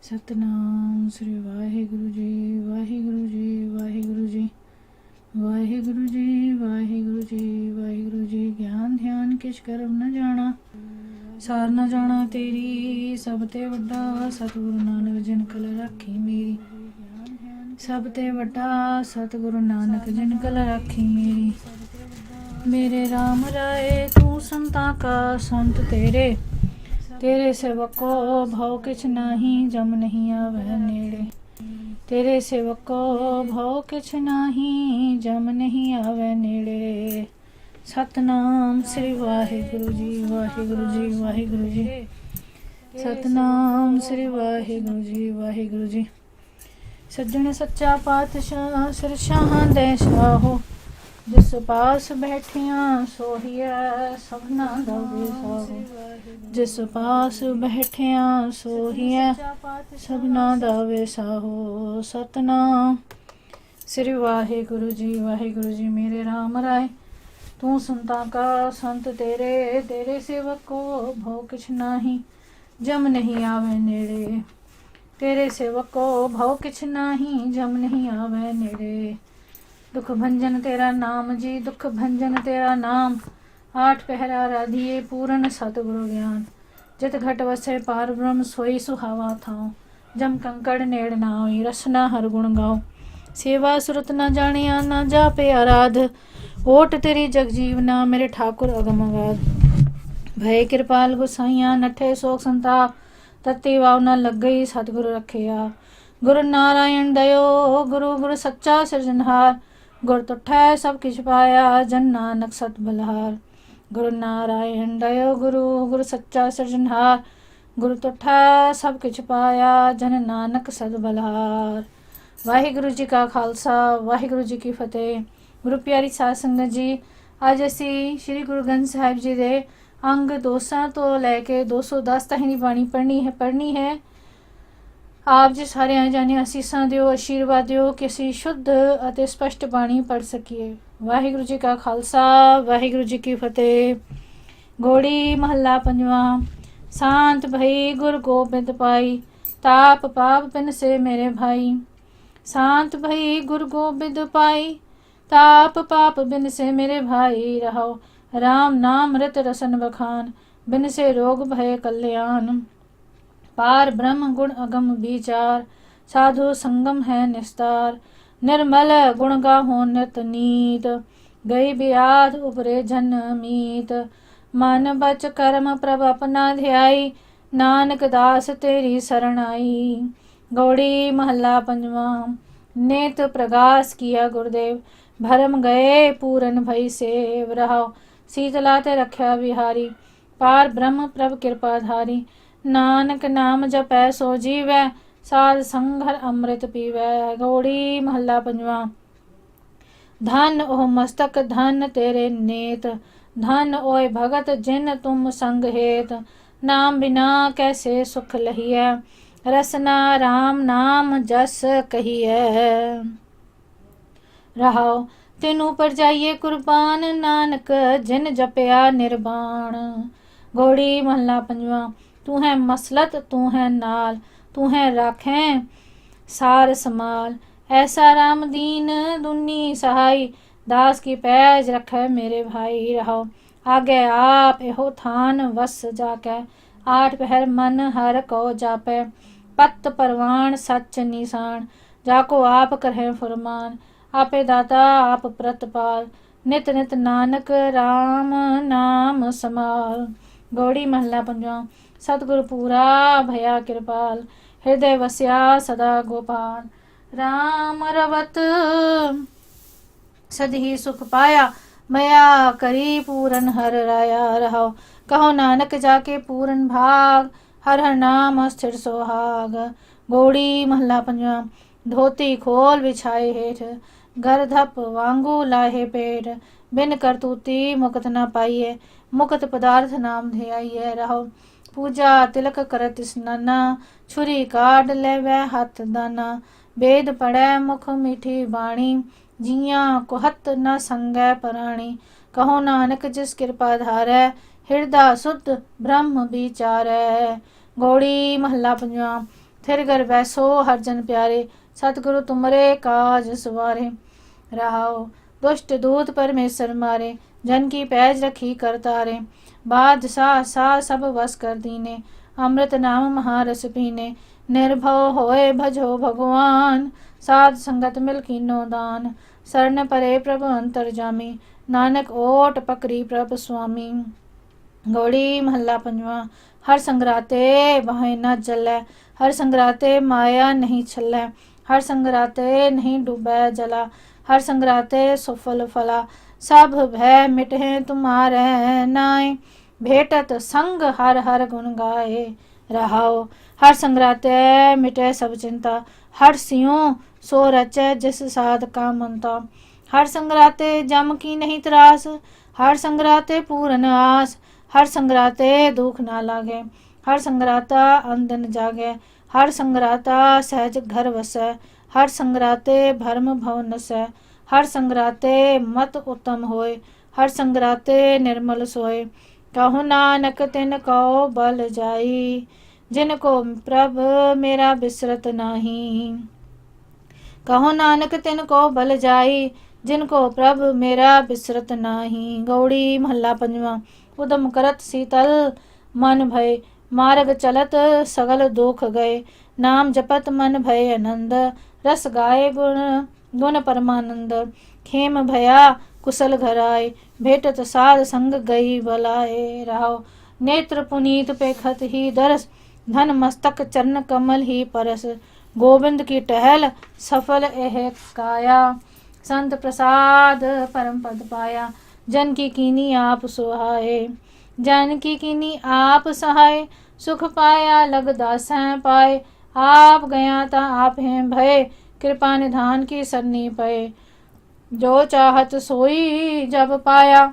ਸਤਨਾਮ ਸ੍ਰੀ ਵਾਹਿਗੁਰੂ ਜੀ ਵਾਹਿਗੁਰੂ ਜੀ ਵਾਹਿਗੁਰੂ ਜੀ ਵਾਹਿਗੁਰੂ ਜੀ ਵਾਹਿਗੁਰੂ ਜੀ ਵਾਹਿਗੁਰੂ ਜੀ। ਗਿਆਨ ਧਿਆਨ ਕਿਛ ਕਰਮ ਨ ਜਾਣਾ, ਸਾਰ ਨ ਜਾਣਾ ਤੇਰੀ। ਸਭ ਤੇ ਵੱਡਾ ਸਤਿਗੁਰੂ ਨਾਨਕ ਜਿਨ ਕਲ ਰਾਖੀ ਮੇਰੀ। ਸਭ ਤੇ ਵੱਡਾ ਸਤਿਗੁਰੂ ਨਾਨਕ ਜਿਨ ਕਲ ਰਾਖੀ ਮੇਰੀ। ਮੇਰੇ ਰਾਮ ਰਾਏ ਤੂੰ ਸੰਤਾਂ ਕਾ ਸੰਤ ਤੇਰੇ। तेरे सेवको भव किछ नाही, जम नहीं आवे नेड़े। तेरे सेवको भव किछ नाही, जम नहीं आवे नेड़े। सतनाम श्री वाहिगुरु जी वाहिगुरु जी वाहिगुरु जी। सतनाम श्री वाहिगुरु जी वाहिगुरु जी। सज्जन सच्चा पातशाह सिर शाहां दे शाहो। जिस पास बैठिया सोहिया सबना दा विसाहो। जिस पास बैठिया सोहिया सबना दा विसाहो। सतनाम श्री वाहिगुरु जी वाहिगुरु जी। मेरे राम राय तू संतां का संत तेरे। तेरे सेवक को भव किछ नाही, जम नहीं आवे नेड़े। तेरे सेवक को भव किछ नाही, जम नहीं आवे नेड़े। दुख भंजन तेरा नाम जी, दुख भंजन तेरा नाम। आठ पहरा राधिए पूरन सतगुरु ज्ञान। जित घट वसे पार ब्रह्म सोई सुहावा थाओ। जम कंकड़ नेड़ ना होई रसना हर गुण गाओ। सेवा सुरत न जानिया ना जापे आराध। ओट तेरी जग जीवना मेरे ठाकुर अगम अगाध। भय कृपाल गुसाइया नठे शोक संताप। तत्ती वाव न लग गई सतगुरु रखिया। गुरु नारायण दयो गुरु गुरु सच्चा सिरजनहार। गुर तुठै सब किछ पाया जन नानक सत बलहार। गुरु नारायण दयो गुरु गुरु सच्चा सिरजनहार। गुरु तुठै सब किछ पाया जन नानक सत बलहार। वाहिगुरु जी का खालसा वाहिगुरु जी की फतेह। गुरु प्यारी साध संगत जी, ਅੱਜ ਅਸੀਂ ਸ਼੍ਰੀ ਗੁਰੂ ਗ੍ਰੰਥ ਸਾਹਿਬ ਜੀ ਦੇ ਅੰਗ 200 ਤੋਂ ਲੈ ਕੇ 210 ਤੱਕ ਦੀ ਬਾਣੀ ਪੜ੍ਹਨੀ ਹੈ। ਆਪ ਜੀ ਸਾਰਿਆਂ ਜਾਣੇ ਅਸੀਸਾਂ ਦਿਓ, ਆਸ਼ੀਰਵਾਦ ਦਿਓ ਕਿ ਅਸੀਂ ਸ਼ੁੱਧ ਅਤੇ ਸਪਸ਼ਟ ਬਾਣੀ ਪੜ੍ਹ ਸਕੀਏ। ਵਾਹਿਗੁਰੂ ਜੀ ਕਾ ਖਾਲਸਾ ਵਾਹਿਗੁਰੂ ਜੀ ਕੀ ਫਤਿਹ। ਘੋੜੀ ਮਹੱਲਾ ਪੰਜਵਾਂ। शांत भई गुर गोबिंद पाई, ताप पाप पिन से मेरे भाई। शांत भई गुर गोबिंद पाई, ताप पाप बिन से मेरे भाई। रहो राम नाम मृत रसन बखान, बिन से रोग भय कल्याण। पार ब्रह्म गुण अगम विचार, साधु संगम है निस्तार। निर्मल गुण गाहो नित नीत, गई ब्याध उपरे जन मीत। मन बच कर्म प्रभ अपना ध्याई, नानक दास तेरी शरण आई। गौड़ी महला पंजवा। नेत प्रगास किया गुरुदेव, भरम गए पूरन भई सेव। रहो शीतला ते रख्या बिहारी, पार ब्रह्म प्रभ कृपाधारी। नानक नाम जपै सो जीवै, साध संघर अमृत पीवै। गौड़ी महला पंजवा। धन ओह मस्तक धन तेरे नेत, धन ओय भगत जिन तुम संग हेत। नाम बिना कैसे सुख लहिए, रसना राम नाम जस कहिए। रहो तेन ऊपर जाइए कुर्बान, नानक जिन जपया निर्वाण। घोड़ी महला पंजवा। तू है मसलत तू है नाल, तू है राखें सार समाल। ऐसा राम दीन दुनी सहाई, दास की पैज रखे मेरे भाई। रहो आगे आप एहो थान वस जाके, आठ पहर मन हर को जापे। पत परवान सच निशान, जाको आप करें फरमान। आपे दाता आप प्रतपाल, नित नित नानक राम नाम समाल। गौड़ी महला पंजवा। सतगुरु पूरा भया कृपाल, हृदय वस्या सदा गोपाल। राम रवत सद ही सुख पाया, मया करी पूरन हर राया। रहो कहो नानक जाके पूरन भाग, हर हर नाम स्थिर सोहाग। घोड़ी महला पंजवा। धोती खोल बिछाए हेठ, गर्धप वांगू लाहे पेट। बिन करतूती मुकत न पाइए, मुकत पदार्थ नाम ध्याइए। रहो पूजा तिलक करत स्नाना, छुरी काट लेवै हथ दाना। वेद पढ़ै मुख मीठी बाणी, जियां कुहत न संगै प्राणी। कहो नानक जिस कृपा धारै, हृदय शुद्ध ब्रह्म विचारै। घोड़ी महला पंजवा। थिर घर बैसो हर जन प्यारे, सतगुरु तुमरे काज सवारे। रहाओ दुष्ट दूत परमेश्वर मारे, जन की पैज रखी कर तारे। बादशाह सा सब वस कर दीने, अमृत नाम महारस पीने। निर्भव होए भजो भगवान, साध संगत मिल कीनो दान। शरण परे प्रभु अंतर जामी, नानक ओट पकड़ी प्रभ स्वामी। घोड़ी महला पंजवा। हर संगराते बाहें न जलै, हर संगराते माया नहीं छलै। हर संगराते नहीं डूबै जला, हर संगराते सुफल फला। सब भय मिटहे तुम्हारे नाय, भेटत संग हर हर गुण गाए। रहाओ हर संगराते मिटे सब चिंता, हर सियों सो रचै जिस साध का मनता। हर संगराते जम की नहीं त्रास, हर संगराते पूरन आस। हर संगराते दुख ना लागे, हर संगराता अंदन जागे। हर संगराता सहज घर वसै, हर संगराते भरम भव नसै। हर संगराते मत उत्तम होए, हर संगराते निर्मल सोए। कहु नानक तिन कौ बल जाई, जिनको प्रभ मेरा बिसरत नाही। कहो नानक तिन को बल जाई, जिनको प्रभ मेरा बिसरत नाही। गौड़ी महला पंजवा। उदम करत शीतल मन भय, मार्ग चलत सगल दुख गए। नाम जपत मन भय आनंद, रस गाए गुण गुण परमानंद। खेम भया कुशल घर आए, भेटत साध संग गई बलाए। रहाओ नेत्र पुनीत पेखत ही दरस, धन मस्तक चरण कमल ही परस। गोविंद की टहल सफल एह काया, संत प्रसाद परम पद पाया। जन की कीनी आप सुहाए, जन की कीनी आप सहाय। सुख पाया लग दासैं पाए, आप गया ता आप हैं भय। कृपा निधान की सरनी पए, जो चाहत सोई जब पाया।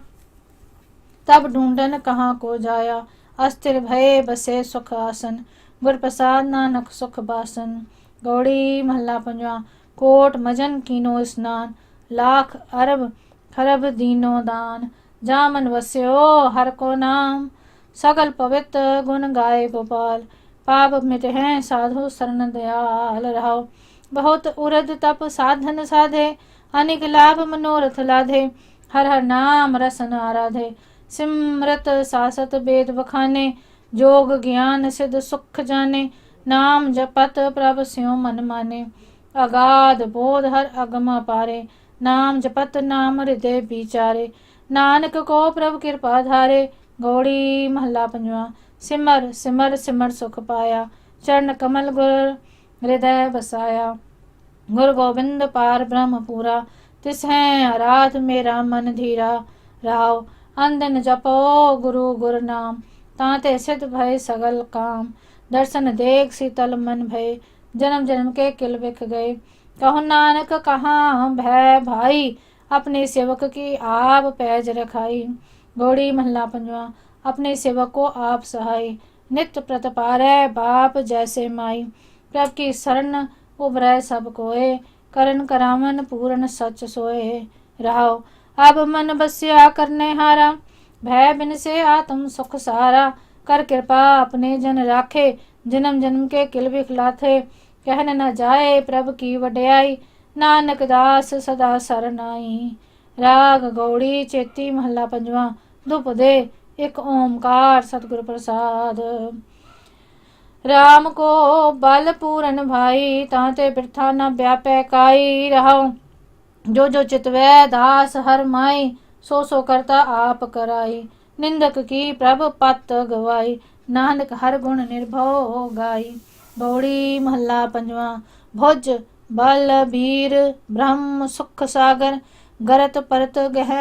तब ढूंढन कहाँ को जाया, अस्थिर भय बसे सुख आसन। गुर प्रसाद नानक सुख बासन। गौड़ी महला पंजवा। कोट मजन कीनो स्नान, लाख अरब खरब दीनो दान। जामन वस्यो हर को नाम, सगल पवित्र गुण गाए गोपाल। पाप मिटहें साधु शरण दयाल। रहाओ बहुत उरद तप साधन साधे, अनेक लाभ मनोरथ लाधे। हर हर नाम रसन आराधे, सिमरत सासत वेद बखाने। जोग ज्ञान सिद्ध सुख जाने, नाम जपत प्रभ स्यों मन माने। अगाध बोध हर अगम पारे, नाम जपत नाम हृदय विचारे। नानक को प्रभ कृपा धारे, गौड़ी महला पंजवा। सिमर सिमर सिमर सुख पाया, चरण कमल गुर हृदय बसाया। गुर गोविंद पार ब्रह्म पूरा, तिस है आराध मेरा मन धीरा। राव अंदन जपो गुरु गुर नाम, ताते सिद्ध भय सगल काम। दर्शन देख शीतल मन भय, जन्म जन्म के किल बिख गए। कहो नानक कहाँ भय भाई, अपने सेवक की आप पैज रखाई। गौड़ी महला पंजवा। अपने सेवक को आप सहाय, नित्य प्रतपारै बाप जैसे माई। प्रभ की शरण उबरै सब कोय, करन करावन पूर्ण सच सोए। रहाओ अब मन बस्या करने हारा, भय बिन से आत्म सुख सारा। कर कृपा अपने जन राखे, जन्म जन्म के किल बिख लाथे। कहन न जाए प्रभ की वड्याई, नानक दास सदा सरनाई। राग गौड़ी चेती महला पंजवा। धुप दे एक ओमकार सतगुर प्रसाद। राम को बल पूरन भाई, ताते बिरथा न व्यापै काई। रहाओ जो जो चितवै दास हर माई, सो सो करता आप कराई। निंदक की प्रभ पत गवाई, नानक हर गुण निर्भव गाई। गौड़ी महला पंजवा। भुज बल वीर ब्रह्म सुख सागर, गरत परत गह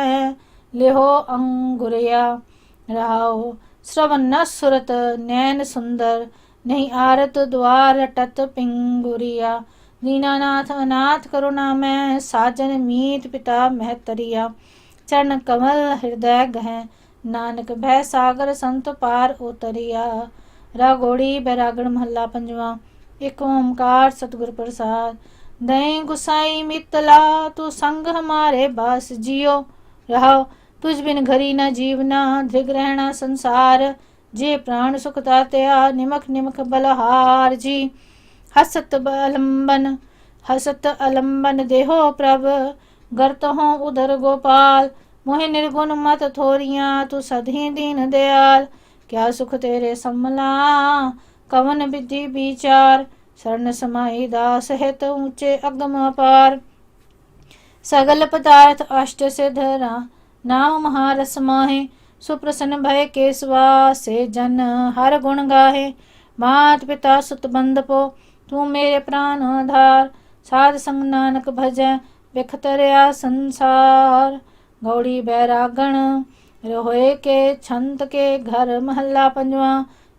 लेहो अंगुरिया। रहाओ श्रवण न सुरत नैन सुंदर, नहीं आरत द्वार टत पिंगुरिया। दीनानाथ अनाथ करुणा में, साजन मीत पिता महतरिया। चरण कमल हृदय गह, नानक भय सागर संत पार उतरिया। रागोड़ी बैरागण महला पंजवा। एक ओमकार सतगुर प्रसाद। दई गुसाई मितला, तू संग हमारे बास जियो। रहाओ तुझ बिन घरी न जीवना, धिग रहना संसार। जे प्राण सुख तात्या, निमख निमख बलहार जी। हसत अलम्बन देहो प्रभ, गर्त हो उदर गोपाल। मोहे निर्गुण मत थोरियां, तू सधी दीन दयाल। क्या सुख तेरे सम्मला, कवन विधि विचार। शरण समाई दास हित, ऊंचे अगम अपार। सगल पदार्थ अष्ट सिद्ध, नाम महारस माहे। सुप्रसन्न भय केसवा, से जन हर गुण गाहे। मात पिता सुत बंदपो, तू मेरे प्राण आधार। साध संग नानक भजै, बिखतरया संसार। गौड़ी बैरागण रोहे के छंत के घर, महला पंजवा।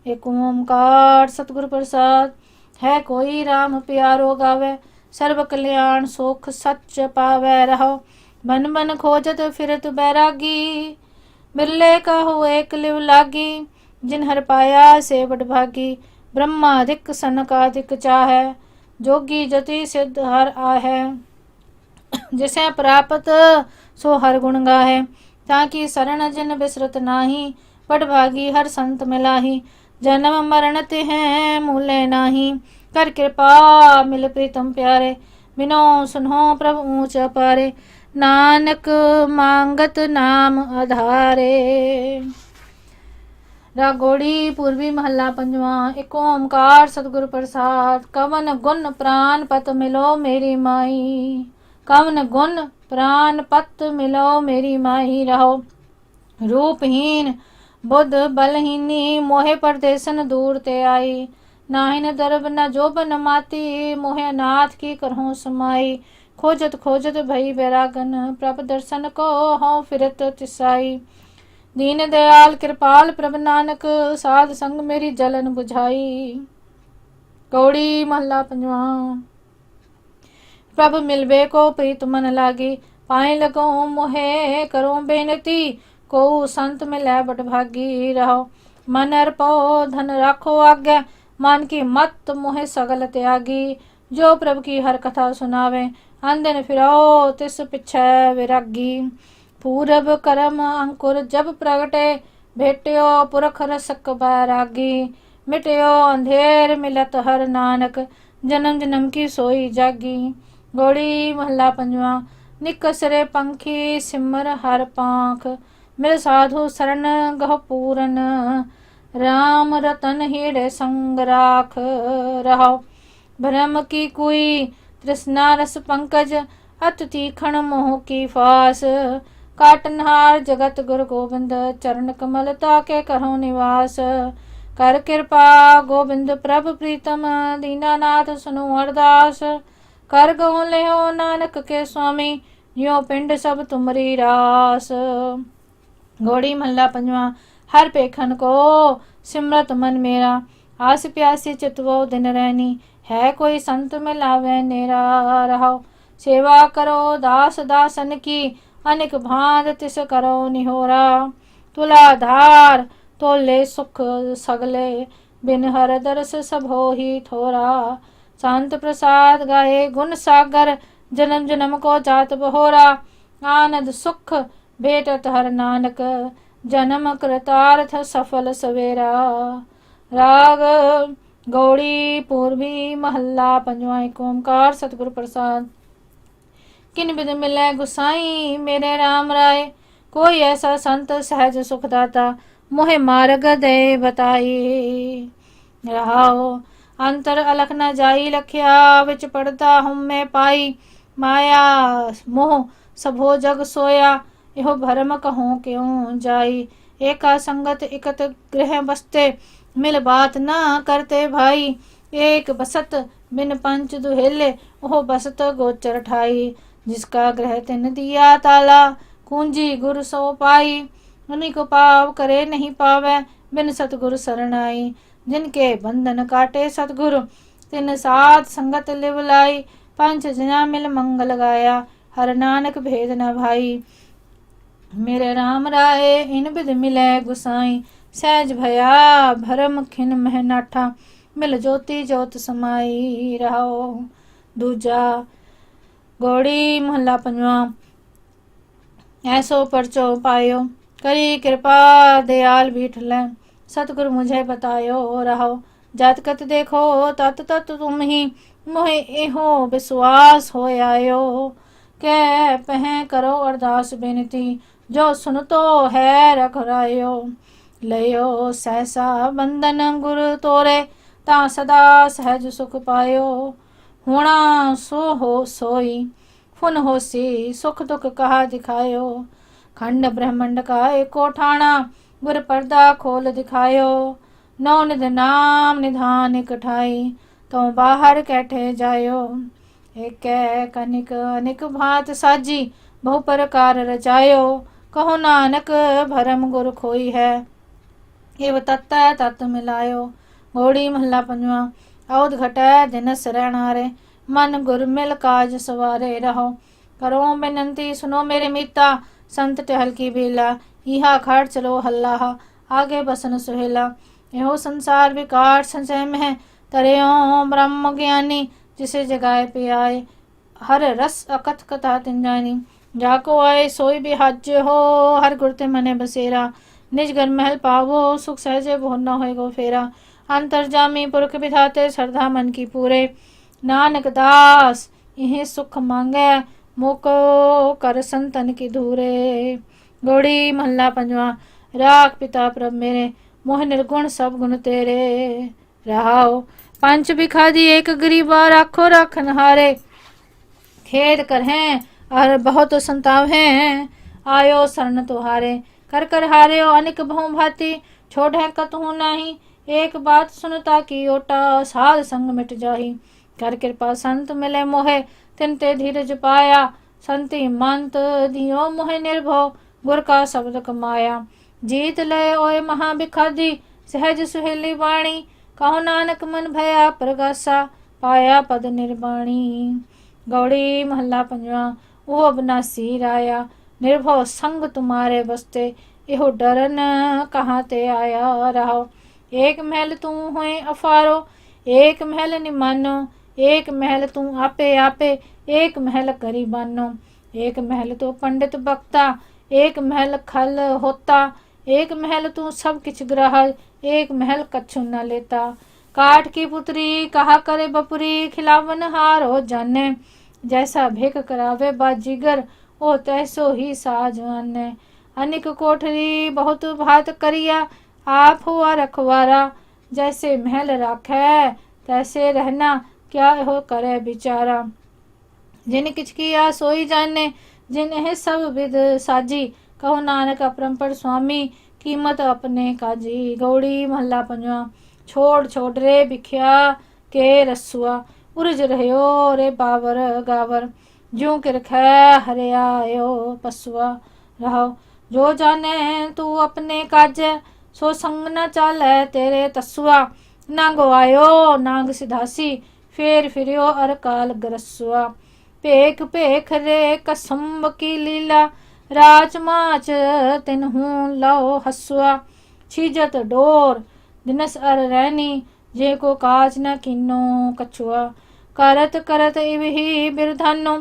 एक ओंकार सतगुरु प्रसाद। है कोई राम प्यारो गावे, सर्व कल्याण सुख सच पावै रहो। बन बन खोजत फिरत बैरागी, बिरले कहो एक लिव लागी। जिन हर पाया से बड़ भागी, ब्रह्माधिक सनकाधिक चाहै। जोगी जति सिद्ध हर आहे, जिसे प्राप्त सो हर गुण गाहे। ताकि शरण जिन बिसरत नाही, बड़ भागी हर संत मिलाही। जन्म मरण तिहें मूले नाही, कर कृपा मिल प्रीतम प्यारे। बिनो सुनो प्रभु ऊंच पारे, नानक मांगत नाम आधारे। रागोड़ी पूर्वी महला पंजवा। एक ओंकार सतगुरु प्रसाद। कवन गुण प्राण पत मिलो मेरी माई, कवन गुण प्राण पत मिलो मेरी माही। रहो रूपहीन बुद्ध बलहीनी, मोहे परदेसन दूर ते आई। नाहिन दरब न जोबन माती, मोहे अनाथ की करहूँ समाई। खोजत खोजत भई बैरागन, प्रभ दर्शन को हों फिरत तिसाई। दीन दयाल कृपाल प्रभ नानक, साध संग मेरी जलन बुझाई। कौड़ी महला पंजवा। प्रभ मिलबे को प्रीत मन लागी, पाए लगो मोहे करो बेनती। को संत मिलै बड़ भागी, रहो मन अर्पो धन राखो आगे। मन की मत मोहे सगल त्यागी, जो प्रभु की हर कथा सुनावे। अंधन फिरो तिस पिछै विरागी। पूरब करम अंकुर जब प्रगटे, भेट्यो पुरख रसक बैरागी। मिट्यो अंधेर मिलत हर नानक, जन्म जन्म की सोई जागी। गौड़ी महला पंजवा। निकसरे पंखी सिमर हर पांख, मिल साधु शरण गह पूरन। राम रतन हीड़े संग राख, रहो भ्रम की कुई तृष्णा रस पंकज। अत तीखण मोह की फास, काटनहार जगत गुरु गोविंद। चरण कमल ताके करो निवास। कर कृपा गोविंद प्रभु प्रीतम, दीनानाथ सुनो अरदास। कर गो ले नानक के स्वामी, यो पिंड सब तुमरी रास। घोड़ी महला पंजवा। हर पेखन को सिमरत मन मेरा, आस प्यासी चितवो दिन रहनी। है कोई संत मिलावे नेरा, रहो सेवा करो दास दासन की। अनेक भांत तिस करो निहोरा। तुलाधार तोले सुख सगले, बिन हर दरस सब हो ही थोरा। शांत प्रसाद गाए गुण सागर, जन्म जन्म को जात बहोरा। आनंद सुख भेटत हर नानक, जन्म कृतार्थ सफल सवेरा। राग गौड़ी पूर्वी महला पंजवा। एक ओंकार सतगुरु प्रसाद। किन बिद मिलै गुसाई मेरे राम राय, कोई ऐसा संत सहज सुखदाता। मोहे मार्ग दे बताई, रहाओ अंतर अलख न जाई लखिया। विच पड़ता हम में पाई, माया मोह सबो जग सोया। इहो भरम कहूँ क्यों जाई। एका संगत इकत गृह बसते, मिल बात न करते भाई। एक बसत बिन पंच दुहेले, ओह बसत गोचर ठाई। जिसका ग्रह तिन दिया ताला, कुंजी गुर सो पाई। उन्हीं को पाव करे नहीं पावे, बिन सतगुरु शरणाई। जिनके बंधन काटे सतगुरु, तिन साथ संगत लिव लाई। पंच जना मिल मंगल गाया, हर नानक भेद न भाई। मेरे राम राय इन बिद मिले गुसाई, सहज भया भरम खिन मह नाठा। मिल ज्योति ज्योत समाई, रहो दूजा। घोड़ी महला पंजवा। ऐसो परचो पायो, करी कृपा दयाल बीठ ले। सतगुरु मुझे बतायो, रहो जत कत देखो तत तत तुम ही, मोहे एहो विश्वास हो आयो। कह पह करो अरदास बेनती, जो सुन तो है रघुरायो। लयो सहसा बंदन गुरु तोरे, ता सदा सहज सुख पायो। होना सो हो सोई, फुन होसी सुख दुख कहा दिखायो। खंड ब्रह्मंड का एको ठाणा, गुर पर्दा खोल दिखायो। नौ निध नाम निधान इकठाई, तो बाहर कैठे जायो। एक कनिक अनिक भांत साजी, बहु प्रकार रचायो। कहो नानक भरम गुर खोई है, एव तत्त तत् मिलायो। घोड़ी महला पंजवा। औध घटै दिनस रहना रे, मन गुर मिल काज सवारे रहो। करो बेनंती सुनो मेरे मीता, संत टहल की बेला। इहा खड़ चलो हल्ला, आगे बसन सुहेला। एहो संसार विकार संचय में, तरेओ ब्रह्म ज्ञानी। जिसे जगाए पे आए, हर रस अकथ कथा तिन जानी। जाको आए सोई बिहाज्य हो, हर गुरते मने बसेरा। निज घर महल पावो, सुख सहजे बहु न होए गो फेरा। अंतर्जामी पुरख बिधाते, श्रद्धा मन की पूरे। नानक दास इहे सुख मांगे, मोको कर संतन की धूरे। गौड़ी महला पंजवा। राख पिता प्रभ मेरे, मोह निर्गुण सब गुण तेरे। रहाओ पंच बिखादी एक गरीबा, राखो राखन हारे। खेद कर हैं और बहुत संताव हैं, आयो शरण तुहारे। कर कर हारे अनिक बहु भांति, छोड़ है कतहु नहीं। एक बात सुनता की ओटा, साध संग मिट जाही। कर कृपा संत मिले मोहे, तिनते धीरज पाया। संति मंत दियो मोहे निर्भव, गुर का शब्द कमाया। जीत ले ओए महाबिखादी, सहज सुहेली वाणी। कहो नानक मन भया प्रगासा, पाया पद निर्वाणी। गौड़ी महला पंजवा। ओ अबनासी राया, निर्भव संग तुम्हारे बसते। एहो डरन कहाँ ते आया रहो। एक महल तू हुए अफारो, एक महल निमानो। एक महल तू आपे आपे, एक महल गरीबानो। एक महल तो पंडित बक्ता, एक महल खल होता। एक महल तू सब किछ ग्रह, एक महल कछु न लेता। काठ की पुत्री कहा करे बपुरी, खिलावन हार हो जाने। जैसा भेक करावे बाजीगर, ओ तैसो ही साजवान। अनिक कोठरी बहुत भात करिया, आप हुआ रखवारा। जैसे महल राखै तैसे रहना, क्या हो करे बिचारा। जिन किछ किया सोई जाने, जिन्हें सब विद साजी। कहो नानक अपरंपर स्वामी, कीमत अपने काजी। गौड़ी महला पंजवा। छोड़ छोड़ रे बिख्या के रसुआ, उर्ज रह्यो रे बावर गावर। ज्यों किरखै हरियायो पसुआ रहो। जो जाने तू अपने काजे, सो संग न चाले तेरे तसुआ। नांगो आयो नांग सिधासी, फेर फिरियो अर काल गरसुआ। पेख पेख रे कसुम्ब की लीला, राच माच तिन्हू लो हसुआ। छीजत डोर दिनस अर रैनी, जे को काज न किन्नो कछुआ। करत करत इव ही बिरधानो,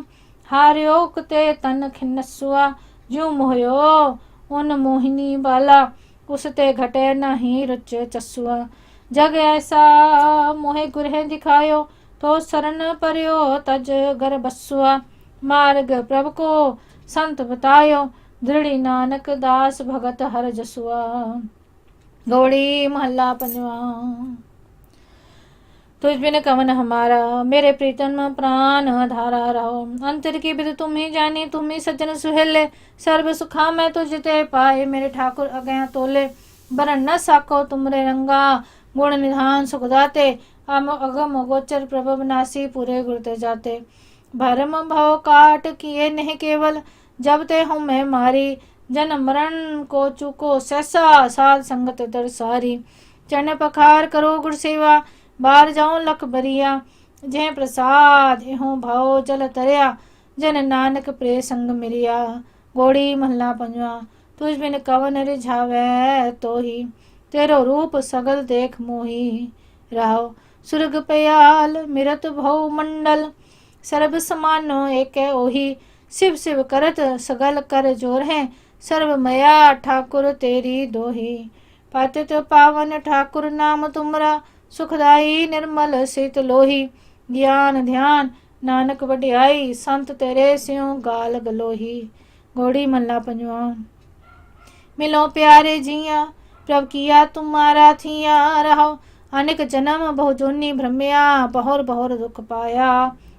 हार्यो कुते तन खिन्नसुआ। ज्यों मोहयो उन मोहिनी बाला, उसते घटे नहीं रुच चसुआ। जग ऐसा मोहे गुरहे दिखायो, तो शरण पर्यो तज गर बसुआ। मार्ग प्रभु को संत बतायो, दृढ़ी नानक दास भगत हर जसुआ। गौड़ी महला पंजवा। तुझ बिन कवन हमारा, मेरे प्रीतम प्राण धारा रहो। अंतर की विद तुम ही जानी, तुम ही सज्जन सुहेले। सर्व सुखा मैं तुझते पाए, मेरे ठाकुर अज्ञा तोले। बरन न साको तुमरे रंगा, गुण निधान सुख दाते। अगम गोचर प्रभव नासी, पूरे गुरते जाते। भरम भव काट किए नहीं केवल, जब ते हूँ मैं मारी। जन मरण को चूको सहसा, साध संगत दरसारी। चरण पखार करो गुर सेवा, बार जाऊं लख बरिया। जय प्रसाद एहो भाव जल तरया, जन नानक प्रे संग मिलिया। गौड़ी महला पंजवा। तुझ बिन कवन रिझावे तो ही, तेरो रूप सगल देख मोही। रहो सुरग पयाल मिरत भव मंडल, सर्व समानो एक ओही। शिव शिव करत सगल कर जोर है, सर्वमया ठाकुर तेरी दोही। पतित पावन ठाकुर नाम तुमरा, सुखदाई निर्मल सित लोही। ज्ञान ध्यान नानक वड्याई, संत तेरे स्यों गाल गलोही। घोड़ी महला पंजवा। मिलो प्यारे जिया, प्रभ किया तुम्हारा थिया। रहो अनेक जन्म बहु जोनी भ्रमया, बहुर बहुर दुख पाया।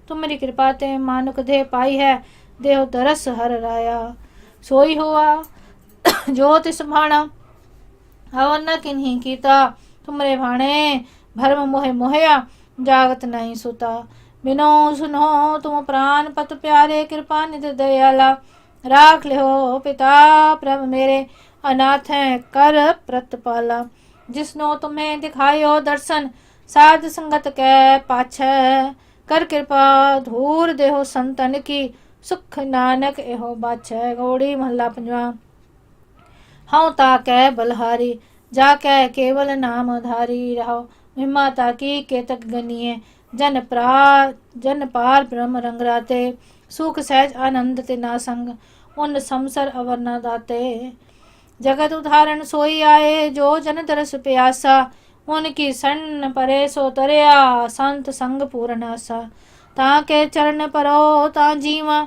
तुम्हारी कृपा ते मानुक दे पाई है, देव तरस हर राया। सोई हुआ जो तिस भाणा, अवर न किन्हीं कीता। तुमरे भाणे भरम मोहे मोहया, जागत नहीं सुता। बिनो सुनो तुम प्राण पत प्यारे, कृपा निध दयाला। राख ले हो पिता प्रभ मेरे, अनाथ हैं कर प्रतिपाला। जिसनो तुम्हें दिखायो दर्शन, साध संगत कै पाछै। कर कृपा धूर देहो संतन की, सुख नानक एहो बाछै। घोड़ी महला पंजवा। हऊँ ताकै बलहारी, जाकै केवल नाम धारी। रहो महिमा ताकी केतक गनिए, जन पार ब्रह्म रंग राते। सुख सहज आनंद ते ना संग, उन समसर अवर न दाते। जगत उदाहरण सोई आए, जो जन तरस प्यासा। उनकी शरण परे सो तरया, संत संग पूर्ण आसा। ताके चरण परो ता जीवा,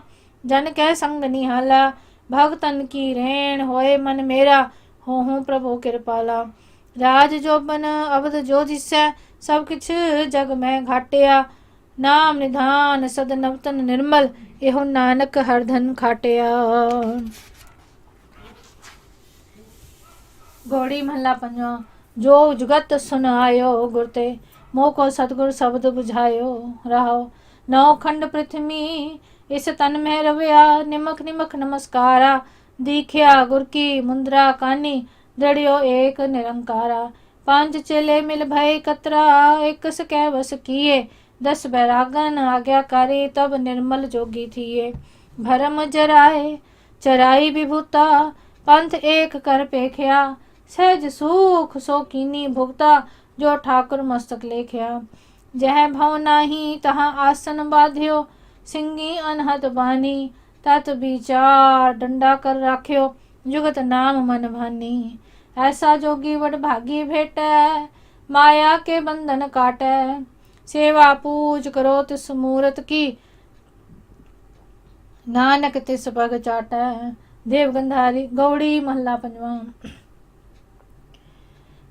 जन कै संग निहाला। भगतन की रेण होए मन मेरा, हो प्रभु कृपाला। राज जोबन अवध जो जिसै, सब किछ जग में घाटिया। नाम निधान सद नवतन निर्मल, एहो नानक हरधन खाटिया। घोड़ी महला पंजवा। जो जुगत सुन आयो, गुर ते मोको सतगुर शब्द बुझायो। रहो नौ खंड पृथ्वी, इस तन में रवया। निमक निमक नमस्कारा, दीख्या गुर की मुद्रा कानी। दृढ़ियो एक निरंकारा, पांच चेले मिल भय कतरा। एक सकै बस किए, 10 बैरागन आज्ञाकारी। तब निर्मल जोगी थिए, भरम जराए चराई विभूता। पंथ एक कर पेख्या, सहज सुख सो कीनी भुगता। जो ठाकुर मस्तक लेख्या, जह भव नाही तहाँ आसन बाध्यो। सिंगी अनहद बानी, तत विचार डंडा कर राख्यो। जुगत नाम मन भानी, ऐसा जोगी वड भागी भेटै। माया के बंधन काटै, सेवा पूज करो तिस मूरत की। नानक तिस पग चाटै। देव गंधारी। घोड़ी महला पंजवा।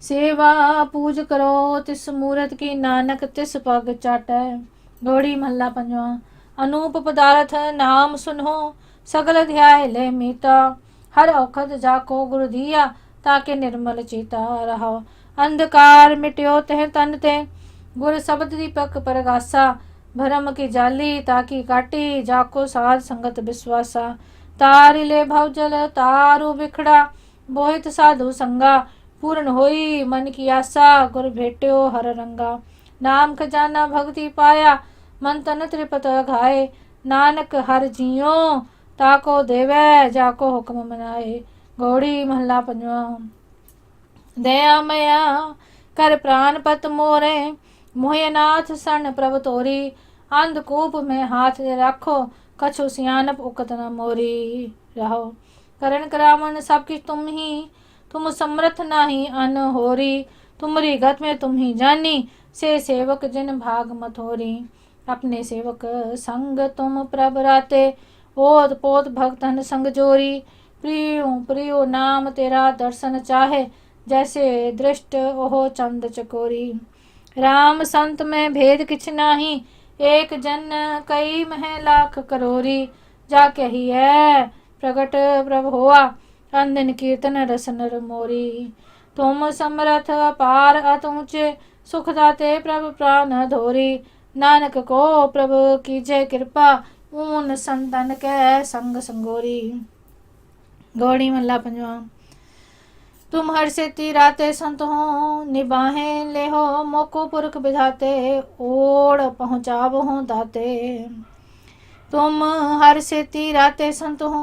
सेवा पूज करो तिस मूरत की, नानक तिस पग चाटै। घोड़ी महला पंजवा। अनूप पदार्थ नाम सुनो, सगल ध्याय ले मीता। हर औखद जाको गुरु दिया, ताके निर्मल चीता। रहो अंधकार मिट्यो तह तन ते, गुर शब्द दीपक परगासा। भरम की जाली ताकी काटी, जाको साध संगत विश्वासा। तार ले भवजल तारु बिखड़ा, बोहित साधु संगा। पूर्ण होई मन की आशा, गुर भेट्यो हर रंगा। नाम खजाना भक्ति पाया, मन तन त्रिपत घाए। नानक हर जियो, ताको देवै जाको हुक्म मनाए। घोड़ी महला पंजवा। दया मया कर प्राण पत मोरे, मोहनाथ सन प्रभ तोरी। अंधकूप में हाथ राखो, कछु सियानप उकत न मोरी। रहो करण करावन सब किछ तुम ही, तुम समर्थ नाही अन होरी। तुमरी गत में तुम ही जानी, से सेवक जिन भाग मथोरी। अपने सेवक संग तुम प्रभ राते, ओत पोत भक्तन संग जोरी। प्रियो प्रियो नाम तेरा दर्शन चाहे, जैसे दृष्ट ओहो चंद चकोरी। राम संत में भेद किछ नाही, एक जन कई मह लाख करोरी। जा कही है प्रगट प्रभ होआ, अंदिन कीर्तन रस नर मोरी। तुम समरथ अपार अत ऊंचे, सुख दाते प्रभ प्राण धोरी। नानक को प्रभु कीजय कृपा, ऊन संतन कै संग संगोरी। घोड़ी महला पंजवा। तुम हर से तीराते संत हो, निबाहे ले हो मोको पुरख विधाते। ओढ़ पहुँचाव हो दाते। तुम हर से तीराते संत हो,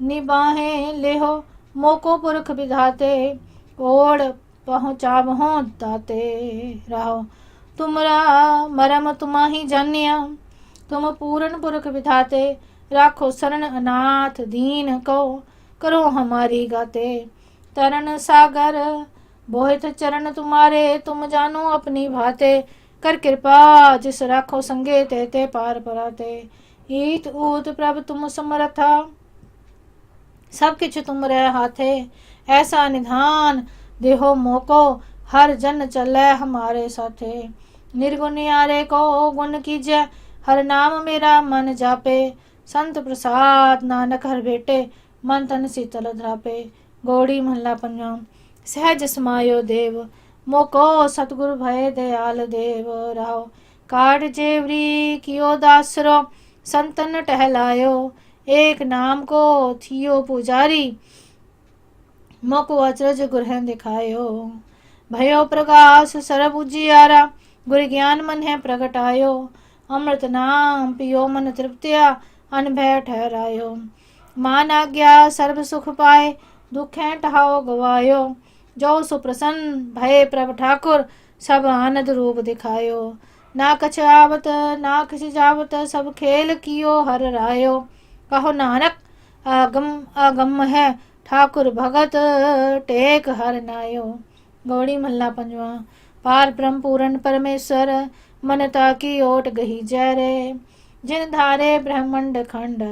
निबाहे ले हो मोको पुरख विधाते। ओढ़ पहुँचाव हो दाते। रहो तुमरा मरम तुमाही जानिया, तुम पूर्ण पुरख विधाते। राखो शरण अनाथ दीन को, करो हमारी गाते। तरन सागर बोहित चरण तुम्हारे, तुम जानो अपनी भाते। कर कृपा जिस राखो संगे, ते ते पार पराते। ईत ऊत प्रभ तुम समरथा, सब किछ तुम रह हाथे। ऐसा निधान देहो मोको, हर जन चले हमारे साथे। निर्गुण यारे को गुण कीजै, हर नाम मेरा मन जापे। संत प्रसाद नानक हर भेटे, मन तन शीतल ध्रापे। गौड़ी महला पंजाम। सहज समायो देव, मोको सतगुरु भय दयाल देव। रहो काट जेवरी कियो दासरो, संतन टहलायो। एक नाम को थियो पुजारी, मोको अचरज गुरहन दिखायो। भयो प्रकाश सरब उजियारा, गुर ज्ञान मन है प्रगटायो। अमृत नाम पियो मन तृप्त्या, अनभय ठहरायो। मान आज्ञा सर्व सुख पाए, दुखें टहाओ गवायो। जो सुप्रसन्न भय प्रभ ठाकुर, सब आनंद रूप दिखायो। ना कछ आवत ना किछ जावत, सब खेल कियो हर रायो। कहो नानक आगम आगम है, ठाकुर भगत टेक हर नायो। गौड़ी महला पंजवा। पार ब्रह्म पूर्ण परमेश्वर, मन ताकी ओट गही जय रे। जिन धारे ब्रह्मंड खंड,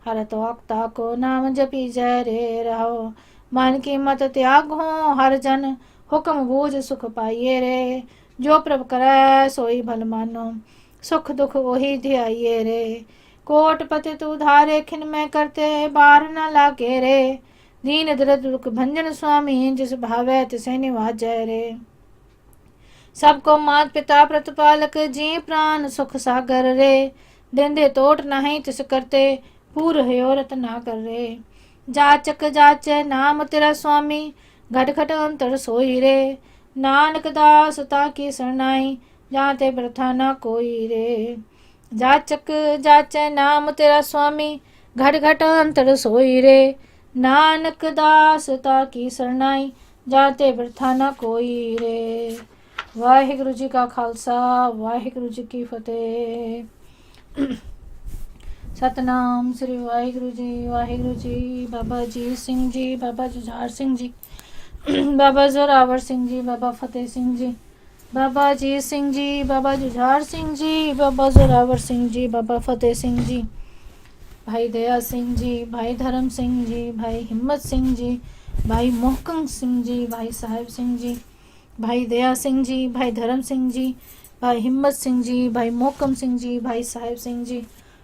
हर तो को नाम जपी जय रे। रहो मन की मत त्याग हो, हर जन हुक्म बूझ सुख पाइये रे। जो प्रभ करे सोई भल मानो, सुख दुख वही ध्याइये रे। कोट पतित उधारे, खिन में करते बार न लागे रे। दीन दरिद्र दुख भंजन स्वामी, जिस भावे तिसे निवाजै रे। सबको मात पिता प्रतिपालक, जी प्राण सुख सागर रे। देंदे तोट नहीं तिस करते, पूर हयोरत ना कर रे। जाचक जाचे नाम तेरा स्वामी, घट घट अंतर सोई रे। नानक दास ताकी शरणाई, जाते प्रथा न कोई रे। जाचक जाचे नाम तेरा स्वामी, घट घट अंतर सोई रे। नानक दास ताकी शरणाई, जाते प्रथा न कोई रे। वाहिगुरु जी का खालसा, वाहिगुरु जी की फतेह। सतनाम श्री वाहिगुरु जी, वाहिगुरु जी। बाबा जी सिंह जी, बाबा जुझार सिंह जी, बाबा जोरावर सिंह जी, बाबा फतेह सिंह जी, बाबा जी सिंह जी, बाबा जुझार सिंह जी, बाबा जोरावर सिंह जी, बाबा फतेह सिंह जी, भाई दया सिंह जी, भाई धर्म सिंह जी, भाई हिम्मत सिंह जी, भाई मोहकम सिंह जी, भाई साहिब सिंह जी, भाई दया सिंह जी, भाई धर्म सिंह जी, भाई हिम्मत सिंह जी, भाई मोहकम सिंह जी, भाई साहिब सिंह जी।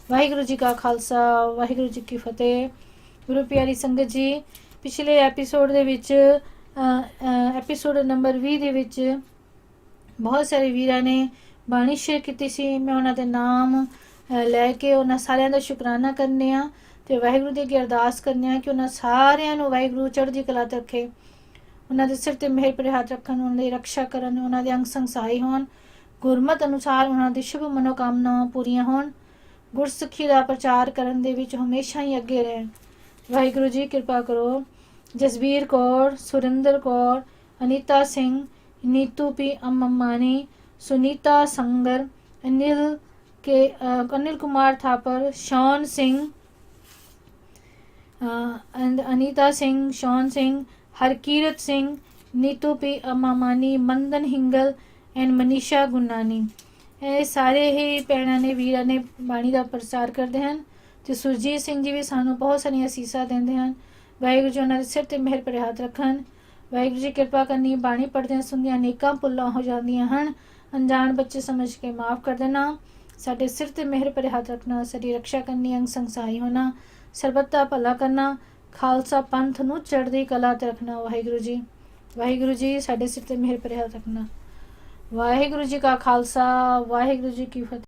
वाहिगुरु जी का खालसा, वाहिगुरु जी की फतेह। गुरु प्यारी संगत जी, पिछले एपीसोड ਦੇ ਵਿੱਚ एपीसोड ਨੰਬਰ 20 ਦੇ ਵਿੱਚ ਬਹੁਤ ਸਾਰੇ ਵੀਰਾਂ ਨੇ ਬਾਣੀ ਸ਼ੇਅਰ ਕੀਤੀ ਸੀ। ਮੈਂ ਉਹਨਾਂ ਦੇ ਨਾਮ ਲੈ ਕੇ ਉਹਨਾਂ ਸਾਰਿਆਂ ਦਾ ਸ਼ੁਕਰਾਨਾ ਕਰਨੇ ਆ ਤੇ ਵਾਹਿਗੁਰੂ ਦੀ ਅੱਗੇ ਅਰਦਾਸ ਕਰਨੇ ਆ ਕਿ ਉਹਨਾਂ ਸਾਰਿਆਂ ਨੂੰ ਵਾਹਿਗੁਰੂ ਚੜ੍ਹਦੀ ਕਲਾ ਤੇ ਰੱਖੇ, ਉਹਨਾਂ ਦੇ ਸਿਰ ਤੇ ਮਿਹਰ ਭਰੇ ਹੱਥ ਰੱਖਣ, ਉਹਨਾਂ ਦੀ ਰੱਖਿਆ ਕਰਨ, ਉਹਨਾਂ ਦੇ ਅੰਗ ਸੰਗ ਸਹਾਈ ਹੋਣ, ਗੁਰਮਤ ਅਨੁਸਾਰ ਉਹਨਾਂ ਦੀ ਸ਼ੁਭ ਮਨੋਕਾਮਨਾਵਾਂ ਪੂਰੀਆਂ ਹੋਣ, ਗੁਰਸਿੱਖੀ ਦਾ ਪ੍ਰਚਾਰ ਕਰਨ ਦੇ ਵਿੱਚ ਹਮੇਸ਼ਾ ਹੀ ਅੱਗੇ ਰਹਿਣ। ਵਾਹਿਗੁਰੂ ਜੀ ਕਿਰਪਾ ਕਰੋ। Jasbir Kaur, Surinder Kaur, Anita Singh, Neetu P Ammani, Sunita Sangar, Anil Kumar Thapar, Shawn Singh and Anita Singh, Shawn Singh, Harkirat Singh, Neetu P Ammani, Mandan Hingal and Manisha Gunani. ਇਹ ਸਾਰੇ ਹੀ ਭੈਣਾਂ ਨੇ ਵੀਰਾਂ ਨੇ ਬਾਣੀ ਦਾ ਪ੍ਰਚਾਰ ਕਰਦੇ ਹਨ ਤੇ ਸੁਰਜੀਤ ਸਿੰਘ ਜੀ ਵੀ ਸਾਨੂੰ ਬਹੁਤ ਸਾਰੀਆਂ ਅਸੀਸਾਂ ਦਿੰਦੇ ਹਨ। ਵਾਹਿਗੁਰੂ ਜੀ ਉਹਨਾਂ ਦੇ ਸਿਰ ਤੇ ਮਿਹਰ ਭਰੇ ਹੱਥ ਰੱਖਣ। ਵਾਹਿਗੁਰੂ ਜੀ ਕਿਰਪਾ ਕਰਨੀ। ਬਾਣੀ ਪੜ੍ਹਦਿਆਂ ਸੁਣਦਿਆਂ ਅਨੇਕਾਂ ਭੁੱਲਾਂ ਹੋ ਜਾਂਦੀਆਂ ਹਨ, ਅਣਜਾਣ ਬੱਚੇ ਸਮਝ ਕੇ ਮਾਫ ਕਰ ਦੇਣਾ। ਸਾਡੇ ਸਿਰ ਤੇ ਮਿਹਰ ਭਰੇ ਹੱਥ ਰੱਖਣਾ, ਸਾਡੀ ਰੱਖਿਆ ਕਰਨੀ, ਅੰਗ ਸੰਗ ਸਹਾਈ ਹੋਣਾ, ਸਰਬੱਤ ਦਾ ਭਲਾ ਕਰਨਾ, ਖਾਲਸਾ ਪੰਥ ਨੂੰ ਚੜ੍ਹਦੀ ਕਲਾ ਤੇ ਰੱਖਣਾ। ਵਾਹਿਗੁਰੂ ਜੀ, ਵਾਹਿਗੁਰੂ ਜੀ ਸਾਡੇ ਸਿਰ ਤੇ ਮਿਹਰ ਭਰੇ ਹੱਥ ਰੱਖਣਾ। ਵਾਹਿਗੁਰੂ ਜੀ ਕਾ ਖਾਲਸਾ, ਵਾਹਿਗੁਰੂ ਜੀ ਕੀ ਫਤਿਹ।